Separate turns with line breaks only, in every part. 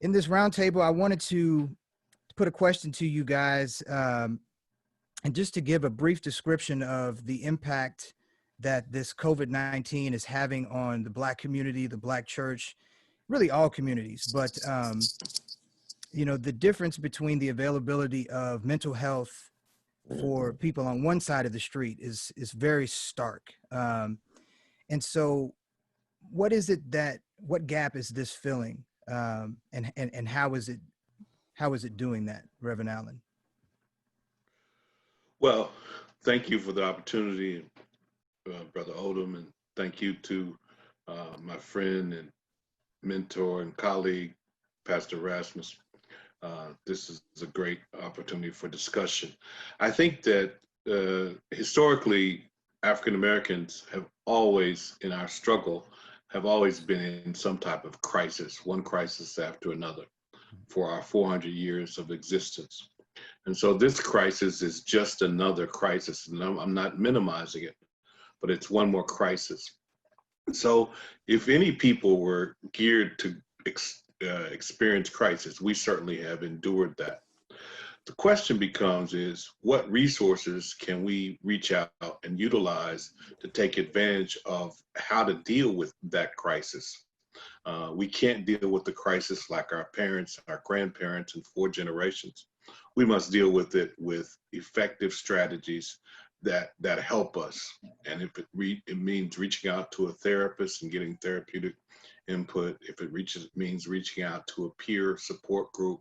In this roundtable, I wanted to put a question to you guys, and just to give a brief description of the impact that this COVID-19 is having on the Black community, the Black church, really all communities. But, the difference between the availability of mental health for people on one side of the street is very stark. And so what is it what gap is this filling? And how is it doing that, Reverend Allen?
Well, thank you for the opportunity, Brother Odom, and thank you to my friend and mentor and colleague, Pastor Rasmus. This is a great opportunity for discussion. I think that historically, African Americans have always, in our struggle, have always been in some type of crisis, one crisis after another, for our 400 years of existence. And so this crisis is just another crisis, and I'm not minimizing it, but it's one more crisis. So if any people were geared to experience crisis, we certainly have endured that. The question becomes is, what resources can we reach out and utilize to take advantage of how to deal with that crisis? We can't deal with the crisis like our parents, our grandparents, and 4 generations. We must deal with it with effective strategies that help us. And if it means reaching out to a therapist and getting therapeutic input, if it means reaching out to a peer support group,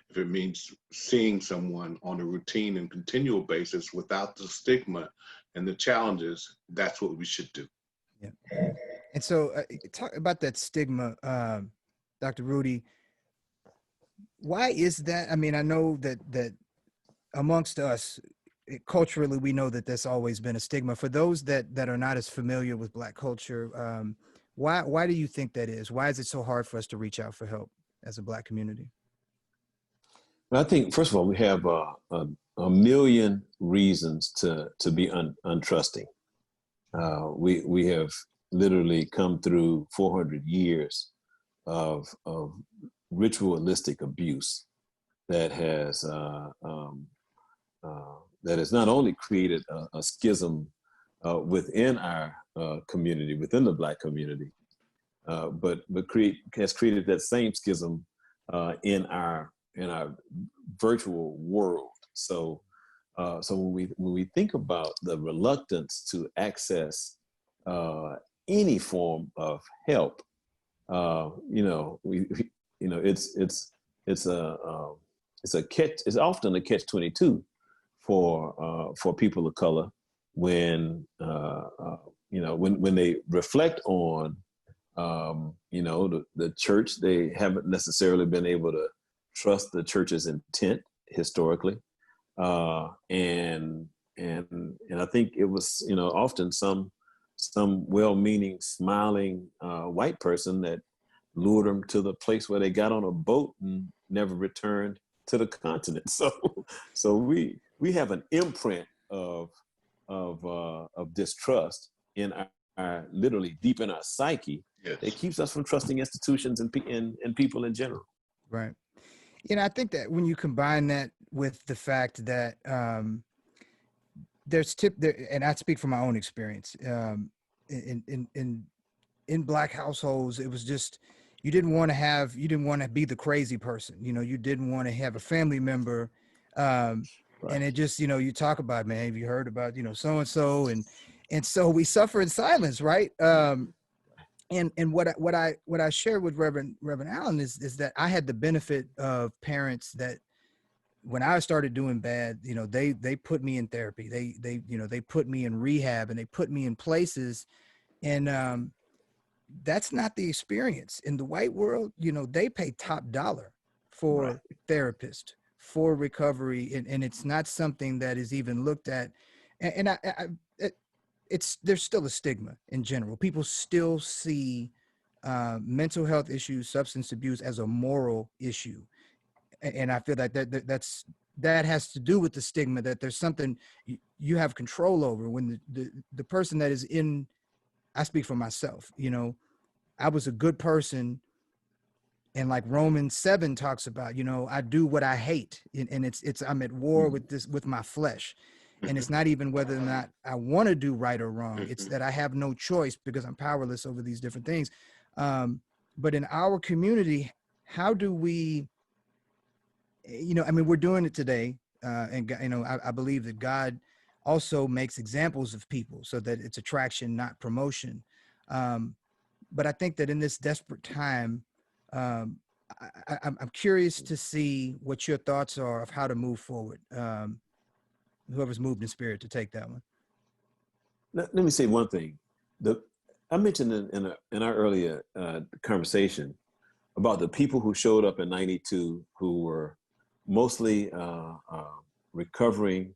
if it means seeing someone on a routine and continual basis without the stigma and the challenges, that's what we should do.
Yeah. And so talk about that stigma, Dr. Rudy. Why is that? I mean, I know that amongst us, culturally, we know that there's always been a stigma. For those that are not as familiar with Black culture, why do you think that is? Why is it so hard for us to reach out for help as a Black community?
Well, I think, first of all, we have a million reasons to be untrusting. We have literally come through 400 years of ritualistic abuse that has not only created a schism within our community, within the Black community, but has created that same schism in our virtual world. So when we think about the reluctance to access any form of help, it's often a catch-22 for people of color when they reflect on the church. They haven't necessarily been able to trust the church's intent historically, and I think it was often some well-meaning, smiling white person that lured them to the place where they got on a boat and never returned to the continent. So we have an imprint of distrust in our literally deep in our psyche.
Yes.
That keeps us from trusting institutions and people in general.
Right. I think that when you combine that with the fact that and I speak from my own experience, in Black households, it was just, you didn't want to be the crazy person. You didn't want to have a family member. Right. And it just, you talk about, man, have you heard about, so-and-so, and so we suffer in silence. Right. And what I shared with Reverend Allen is that I had the benefit of parents that, when I started doing bad, they put me in therapy. They put me in rehab, and they put me in places, and that's not the experience in the white world. They pay top dollar for right. therapists, for recovery, and it's not something that is even looked at. And there's still a stigma in general. People still see mental health issues, substance abuse as a moral issue. And I feel that that has to do with the stigma, that there's something you have control over when the person that is in, I speak for myself, I was a good person And like Romans 7 talks about, I do what I hate, and I'm at war with my flesh. And it's not even whether or not I want to do right or wrong. It's that I have no choice because I'm powerless over these different things. But in our community, how do we, we're doing it today. And, I believe that God also makes examples of people so that it's attraction, not promotion. But I think that in this desperate time, I'm curious to see what your thoughts are of how to move forward. Whoever's moved in spirit to take that one.
Let me say one thing. I mentioned in our earlier conversation about the people who showed up in '92 who were mostly recovering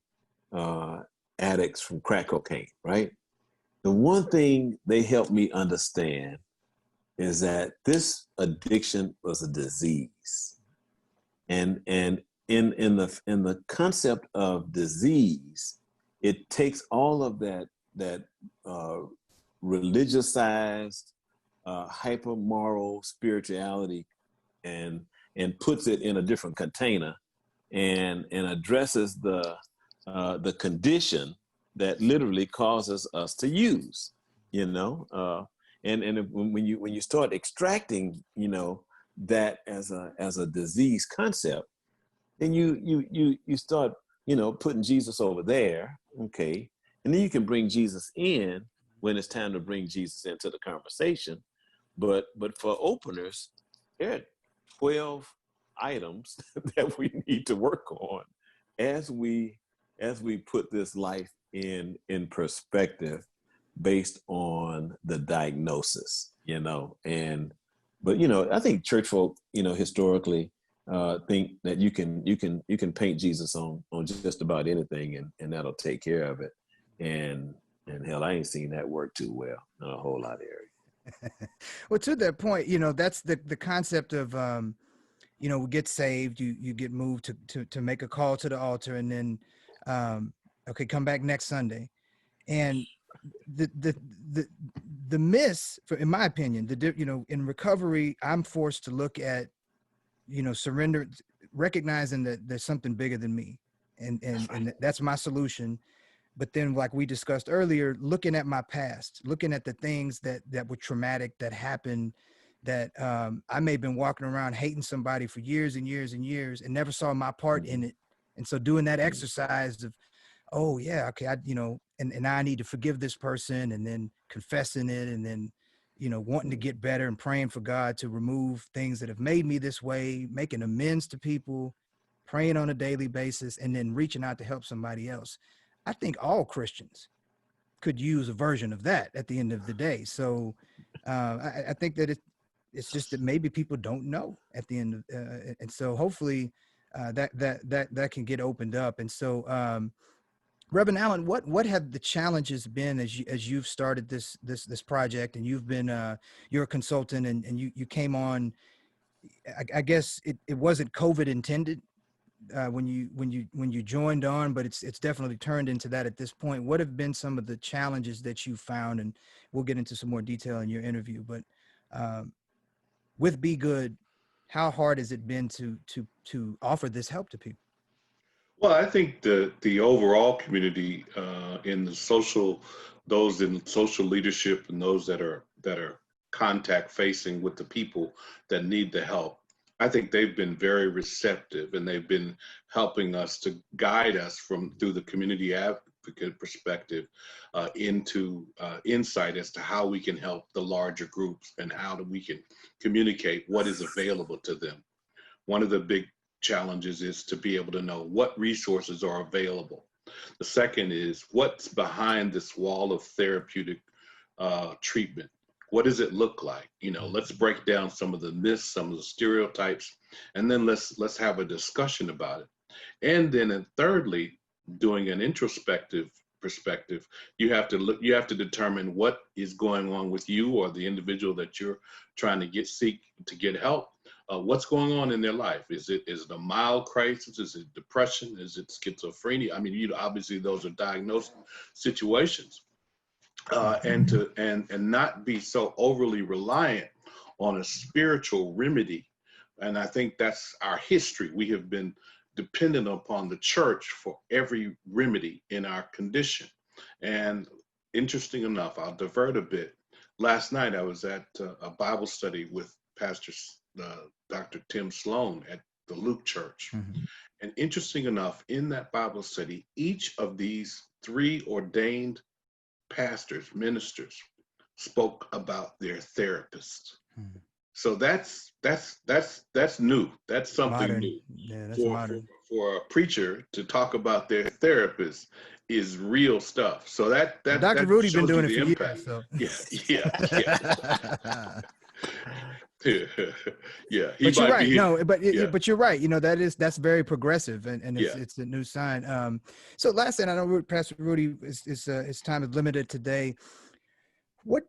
addicts from crack cocaine, right? The one thing they helped me understand is that this addiction was a disease, and in the concept of disease, it takes all of that religiousized, hyper moral spirituality and puts it in a different container and addresses the condition that literally causes us to use, and when you start extracting, that as a disease concept, then you start, putting Jesus over there, okay, and then you can bring Jesus in when it's time to bring Jesus into the conversation. But for openers, there are 12 items that we need to work on as we put this life in perspective based on the diagnosis, but I think church folk, historically, think that you can paint Jesus on just about anything and that'll take care of it. And hell, I ain't seen that work too well in a whole lot of areas.
Well, to that point, that's the concept of, we get saved, you get moved to make a call to the altar, and then, okay, come back next Sunday. And the miss, in my opinion, in recovery, I'm forced to look at, surrender, recognizing that there's something bigger than me, and that's my solution. But then, like we discussed earlier, looking at my past, looking at the things that were traumatic, that happened, that I may have been walking around hating somebody for years and years and years and never saw my part in it. And so doing that exercise of, oh yeah, okay, and now I need to forgive this person, and then confessing it, and then, wanting to get better and praying for God to remove things that have made me this way, making amends to people, praying on a daily basis, and then reaching out to help somebody else. I think all Christians could use a version of that at the end of the day. So I think that it's just that maybe people don't know at the end of, and so hopefully that can get opened up. And so, Reverend Allen, what have the challenges been as you've started this project, and you've been you're a consultant, and you came on, I guess it wasn't COVID intended when you joined on, but it's definitely turned into that at this point. What have been some of the challenges that you found? And we'll get into some more detail in your interview, but with Be Good, how hard has it been to offer this help to people?
Well, I think the overall community in those in social leadership and those that are contact facing with the people that need the help, I think they've been very receptive, and they've been helping us to guide us through the community advocate perspective into insight as to how we can help the larger groups and how we can communicate what is available to them. One of the big challenges is to be able to know what resources are available. The second is what's behind this wall of therapeutic treatment. What does it look like? Let's break down some of the myths, some of the stereotypes, and then let's have a discussion about it. And then thirdly, doing an introspective perspective, you have to determine what is going on with you or the individual that you're trying to seek to get help. What's going on in their life? Is it a mild crisis? Is it depression? Is it schizophrenia? I mean, obviously those are diagnosed situations, and not be so overly reliant on a spiritual remedy And I think that's our history. We have been dependent upon the church for every remedy in our condition. And interesting enough, I'll divert a bit. Last night I was at a Bible study with Pastor Dr. Tim Sloan at the Luke Church.
Mm-hmm.
And interesting enough, in that Bible study, each of these 3 ordained pastors, ministers, spoke about their therapists.
Mm-hmm.
So that's new. That's something
Modern.
new.
Yeah, that's modern.
For a preacher to talk about their therapist is real stuff. So that
Dr. Rudy's been doing it for
impact.
years. So.
Yeah. Yeah.
But you're right. No, but you're right. You know, that's very progressive, and it's a new sign. So last thing, I know Pastor Rudy his time is limited today. What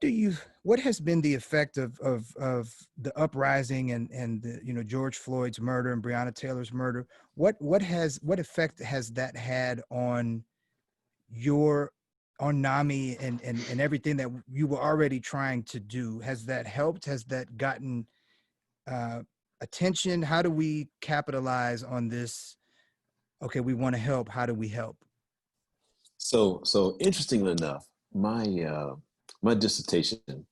has been the effect of the uprising and the, you know, George Floyd's murder and Breonna Taylor's murder? What effect has that had on NAMI and everything that you were already trying to do? Has that helped? Has that gotten attention? How do we capitalize on this? Okay, we want to help. How do we help?
So interestingly enough, my dissertation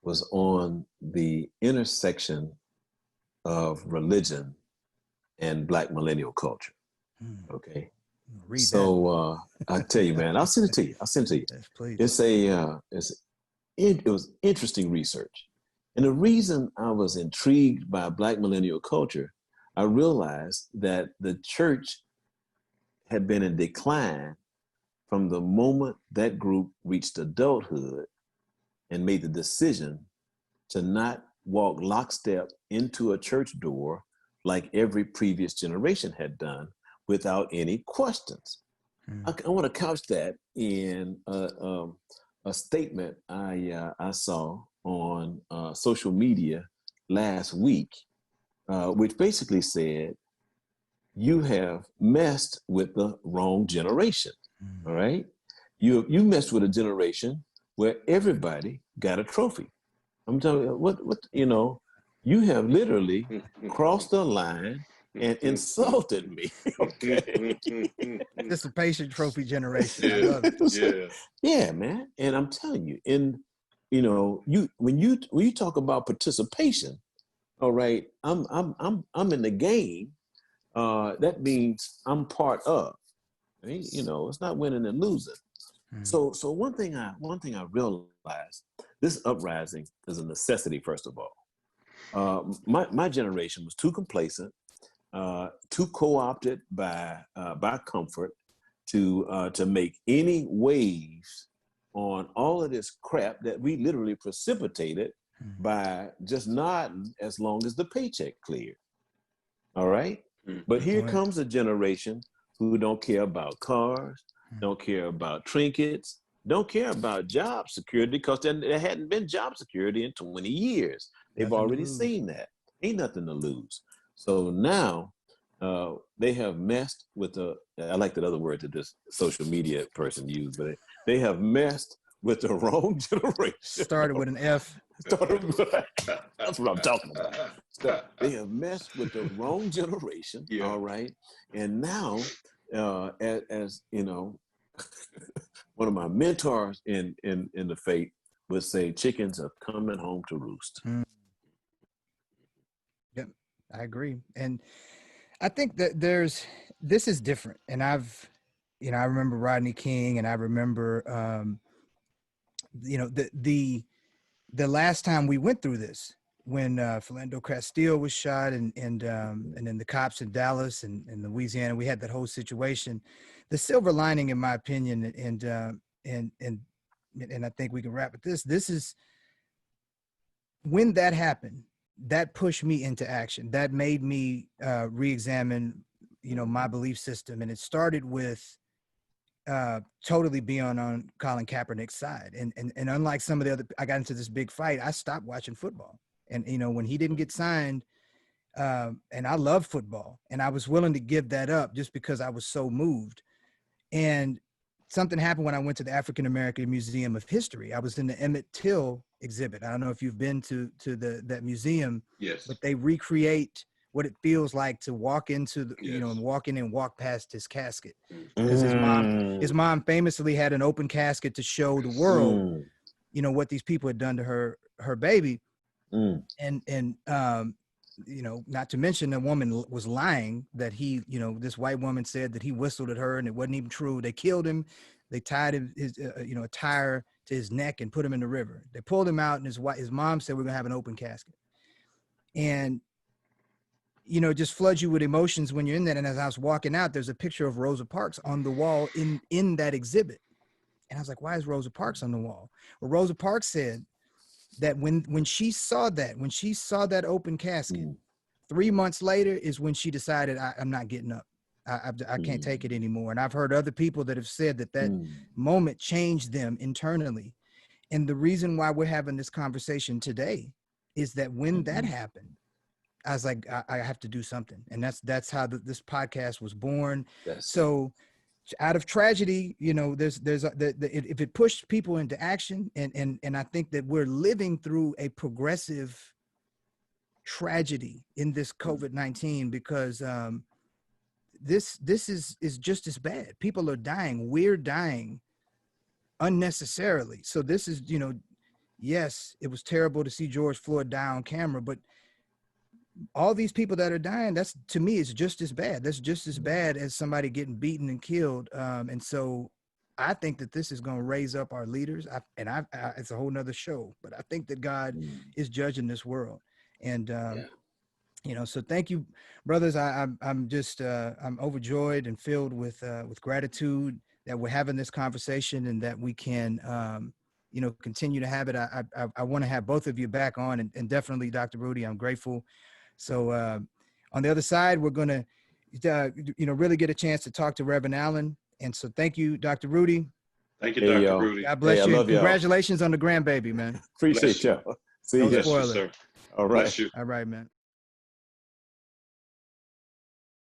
was on the intersection of religion and Black millennial culture. Okay.
Read
so I tell you, man, I'll send it to you.
Yes, please.
It was interesting research. And the reason I was intrigued by Black millennial culture, I realized that the church had been in decline from the moment that group reached adulthood and made the decision to not walk lockstep into a church door like every previous generation had done without any questions. I want to couch that in a statement I saw on social media last week, which basically said, you have messed with the wrong generation, all right? You messed with a generation where everybody got a trophy. I'm telling you, what you know, you have literally crossed the line and insulted me. Okay.
Participation trophy generation. I love it.
Yeah, man. And I'm telling you, when you talk about participation, all right, I'm in the game. That means I'm part of. Right? You know, it's not winning and losing. So one thing I realized, this uprising is a necessity. First of all, my generation was too complacent, too co-opted by comfort to make any waves on all of this crap that we literally precipitated by just nodding as long as the paycheck cleared. All right, but here comes a generation who don't care about cars, don't care about trinkets, don't care about job security, because there hadn't been job security in 20 years. They've already seen that. Ain't nothing to lose. So now they have messed with I like that other word that this social media person used, but they have messed with the wrong generation.
Started with an F.
That's what I'm talking about. They have messed with the wrong generation, all right? And now, as you know, one of my mentors in the faith would say, chickens are coming home to roost.
Yep, I agree. And I think that this is different. And I remember Rodney King, and I remember, the last time we went through this, when Philando Castile was shot, and then the cops in Dallas and Louisiana, we had that whole situation. The silver lining, in my opinion, and I think we can wrap with this. This is when that happened. That pushed me into action. That made me re-examine, my belief system, and it started with totally being on Colin Kaepernick's side. And unlike some of the other, I got into this big fight. I stopped watching football. And, when he didn't get signed, and I love football, and I was willing to give that up just because I was so moved. And something happened when I went to the African American Museum of History. I was in the Emmett Till exhibit. I don't know if you've been to that museum.
Yes.
But they recreate what it feels like to walk into the, you know,
Yes.
and walk in and walk past his casket. Because his mom famously had an open casket to show the world, you know, what these people had done to her baby. And you know, not to mention the woman was lying that he, you know, this white woman said that he whistled at her and it wasn't even true. They killed him. They tied his you know, a tire to his neck and put him in the river. They pulled him out, and his mom said, we're gonna have an open casket. And, you know, it just floods you with emotions when you're in that. And as I was walking out, there's a picture of Rosa Parks on the wall in that exhibit. And I was like, why is Rosa Parks on the wall? Well, Rosa Parks said that when she saw that open casket, 3 months later is when she decided, I'm not getting up. I can't take it anymore. And I've heard other people that have said that moment changed them internally. And the reason why we're having this conversation today is that when that happened, I was like, I have to do something. And that's how this podcast was born. So out of tragedy, you know, if it pushed people into action, and I think that we're living through a progressive tragedy in this COVID-19, because this is just as bad. People are dying. We're dying unnecessarily. So this is, you know, yes, it was terrible to see George Floyd die on camera, but all these people that are dying, that's, to me, is just as bad. That's just as bad as somebody getting beaten and killed. And so I think that this is going to raise up our leaders. It's a whole nother show, but I think that God is judging this world. And, you know, so thank you, brothers. I'm just, I'm overjoyed and filled with gratitude that we're having this conversation, and that we can, you know, continue to have it. I want to have both of you back on, and definitely Dr. Rudy, I'm grateful. So on the other side, we're going to, you know, really get a chance to talk to Reverend Allen. And so thank you, Dr. Rudy.
Thank you, Dr. Rudy.
God bless you. Congratulations on the grandbaby, man.
Appreciate y'all. See you,
Bless you, sir.
All right.
Bless you.
All right, man.